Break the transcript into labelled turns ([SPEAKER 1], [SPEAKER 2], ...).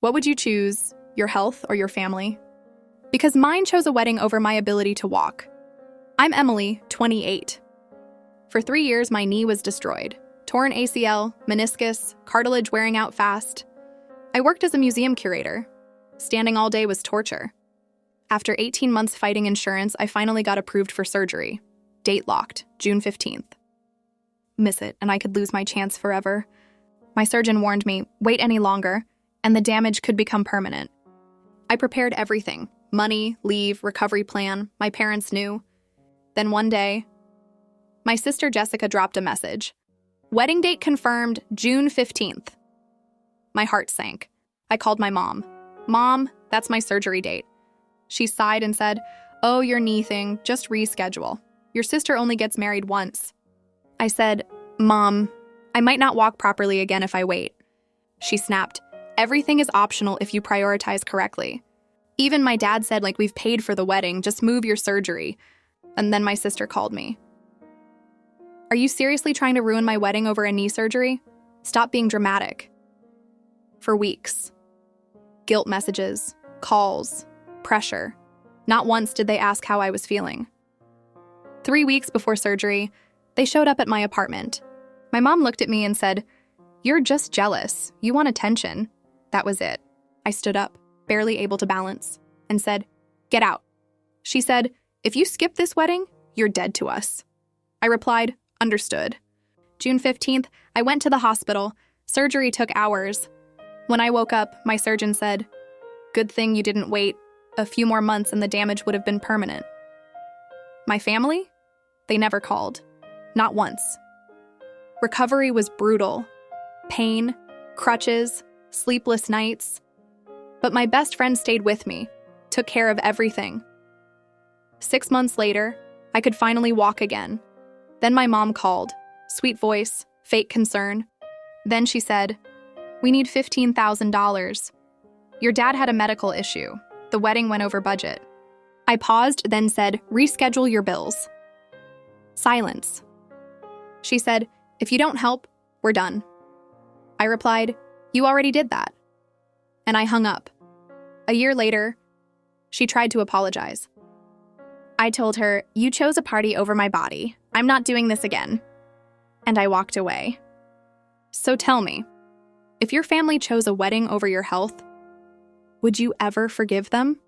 [SPEAKER 1] What would you choose, your health or your family? Because mine chose a wedding over my ability to walk. I'm Emily, 28. For 3 years, my knee was destroyed. Torn ACL, meniscus, cartilage wearing out fast. I worked as a museum curator. Standing all day was torture. After 18 months fighting insurance, I finally got approved for surgery. Date locked, June 15th. Miss it, and I could lose my chance forever. My surgeon warned me, wait any longer, and the damage could become permanent. I prepared everything, money, leave, recovery plan, my parents knew. Then one day, my sister Jessica dropped a message. Wedding date confirmed, June 15th. My heart sank. I called my mom. Mom, that's my surgery date. She sighed and said, oh, your knee thing, just reschedule. Your sister only gets married once. I said, Mom, I might not walk properly again if I wait. She snapped, everything is optional if you prioritize correctly. Even my dad said, like, we've paid for the wedding, just move your surgery. And then my sister called me. Are you seriously trying to ruin my wedding over a knee surgery? Stop being dramatic. For weeks. Guilt messages, calls, pressure. Not once did they ask how I was feeling. 3 weeks before surgery, they showed up at my apartment. My mom looked at me and said, you're just jealous. You want attention. That was it. I stood up, barely able to balance, and said, get out. She said, if you skip this wedding, you're dead to us. I replied, understood. June 15th, I went to the hospital. Surgery took hours. When I woke up, my surgeon said, good thing you didn't wait. A few more months and the damage would have been permanent. My family? They never called. Not once. Recovery was brutal. Pain, crutches, sleepless nights. But my best friend stayed with me, took care of everything. 6 months later, I could finally walk again. Then my mom called, sweet voice, fake concern. Then she said, we need $15,000. Your dad had a medical issue. The wedding went over budget. I paused, then said, reschedule your bills. Silence. She said, if you don't help, we're done. I replied, you already did that. And I hung up. A year later, she tried to apologize. I told her, you chose a party over my body. I'm not doing this again. And I walked away. So tell me, if your family chose a wedding over your health, would you ever forgive them?